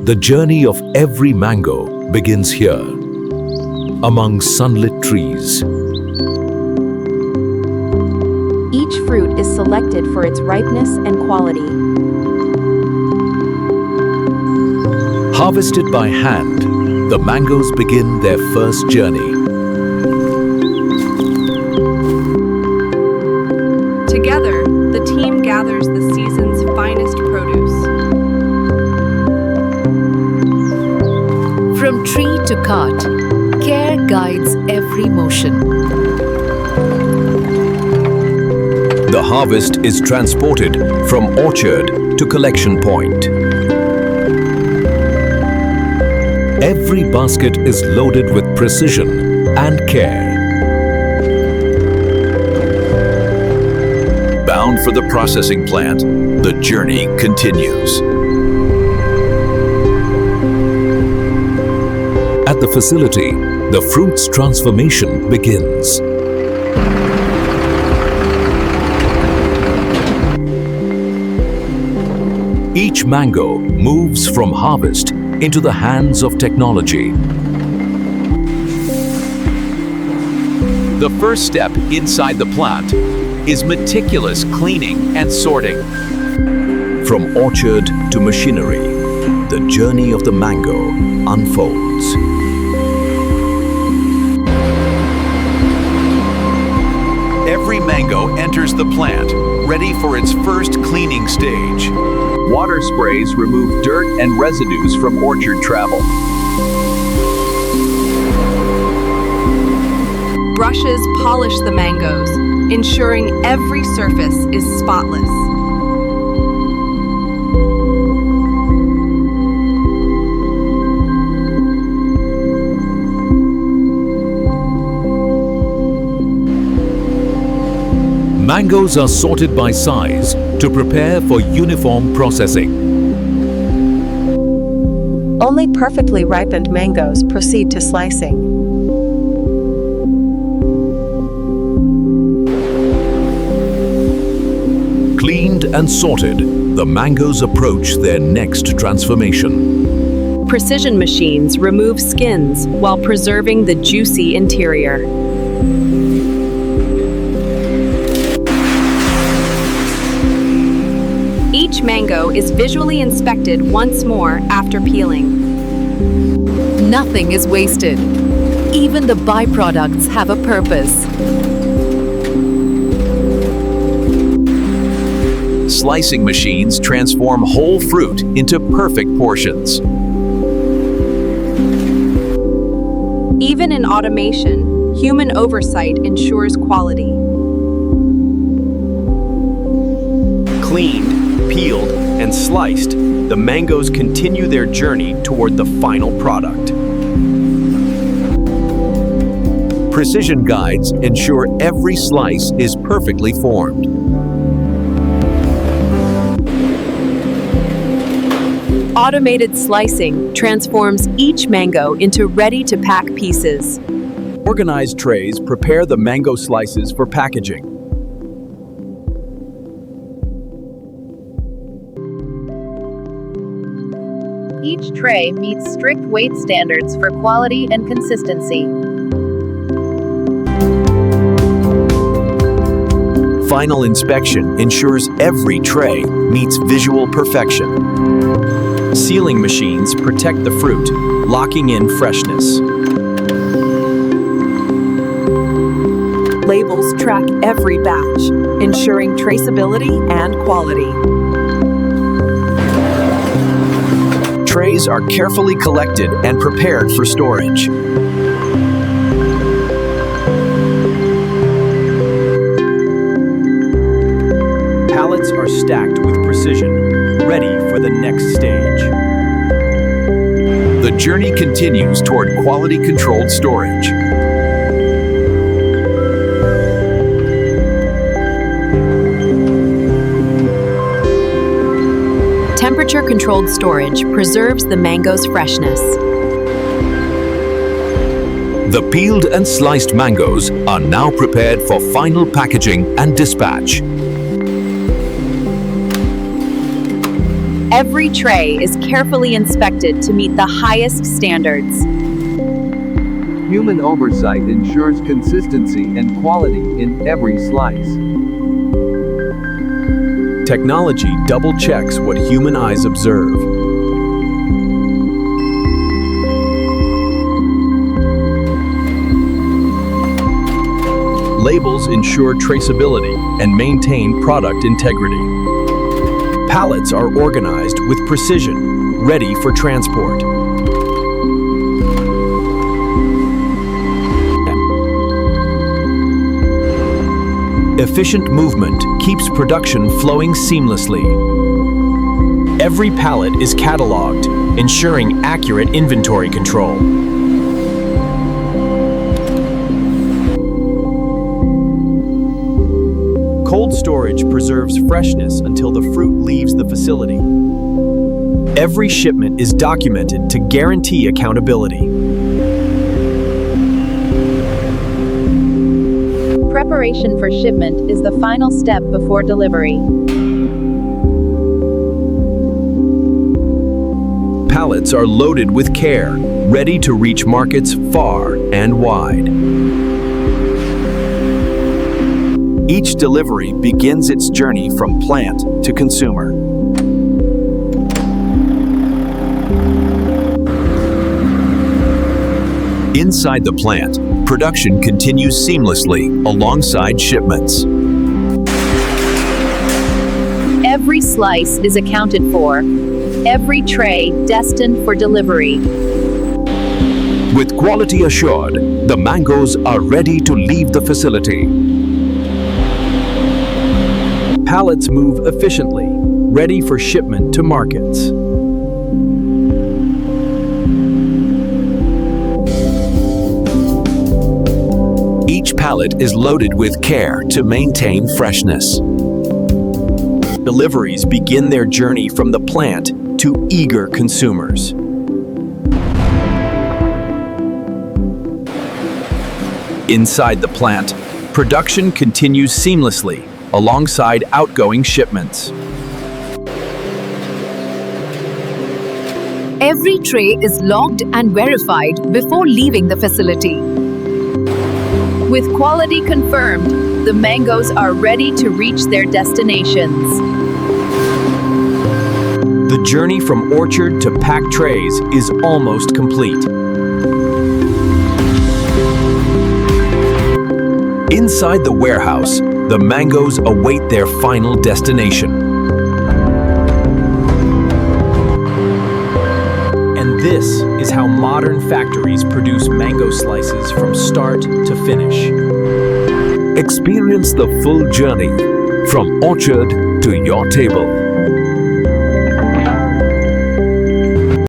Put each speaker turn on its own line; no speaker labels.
The journey of every mango begins here, among sunlit trees.
Each fruit is selected for its ripeness and quality.
Harvested by hand, the mangoes begin their first journey.
Together, the team gathers the season's finest produce.
From tree to cart, care guides every motion.
The harvest is transported from orchard to collection point. Every basket is loaded with precision and care. Bound for the processing plant, the journey continues. At the facility, the fruit's transformation begins. Each mango moves from harvest into the hands of technology. The first step inside the plant is meticulous cleaning and sorting. From orchard to machinery, the journey of the mango unfolds. Every mango enters the plant, ready for its first cleaning stage. Water sprays remove dirt and residues from orchard travel.
Brushes polish the mangoes, ensuring every surface is spotless.
Mangoes are sorted by size to prepare for uniform processing.
Only perfectly ripened mangoes proceed to slicing.
Cleaned and sorted, the mangoes approach their next transformation.
Precision machines remove skins while preserving the juicy interior. Each mango is visually inspected once more after peeling.
Nothing is wasted. Even the byproducts have a purpose.
Slicing machines transform whole fruit into perfect portions.
Even in automation, human oversight ensures quality.
Cleaned, peeled, and sliced, the mangoes continue their journey toward the final product.
Precision guides ensure every slice is perfectly formed.
Automated slicing transforms each mango into ready-to-pack pieces.
Organized trays prepare the mango slices for packaging.
Each tray meets strict weight standards for quality and consistency.
Final inspection ensures every tray meets visual perfection. Sealing machines protect the fruit, locking in freshness.
Labels track every batch, ensuring traceability and quality.
Trays are carefully collected and prepared for storage. Pallets are stacked with precision, ready for the next stage.
The journey continues toward quality-controlled storage.
Temperature-controlled storage preserves the mango's freshness.
The peeled and sliced mangoes are now prepared for final packaging and dispatch.
Every tray is carefully inspected to meet the highest standards.
Human oversight ensures consistency and quality in every slice.
Technology double-checks what human eyes observe. Labels ensure traceability and maintain product integrity. Pallets are organized with precision, ready for transport. Efficient movement keeps production flowing seamlessly. Every pallet is cataloged, ensuring accurate inventory control. Cold storage preserves freshness until the fruit leaves the facility. Every shipment is documented to guarantee accountability.
Preparation for shipment is the final step before delivery.
Pallets are loaded with care, ready to reach markets far and wide. Each delivery begins its journey from plant to consumer. Inside the plant, production continues seamlessly alongside shipments.
Every slice is accounted for. Every tray destined for delivery.
With quality assured, the mangoes are ready to leave the facility.
Pallets move efficiently, ready for shipment to markets.
Each pallet is loaded with care to maintain freshness.
Deliveries begin their journey from the plant to eager consumers. Inside the plant, production continues seamlessly alongside outgoing shipments.
Every tray is logged and verified before leaving the facility.
With quality confirmed, the mangoes are ready to reach their destinations.
The journey from orchard to packed trays is almost complete. Inside the warehouse, the mangoes await their final destination. And this is how modern factories produce mango slices from start to finish.
Experience the full journey from orchard to your table.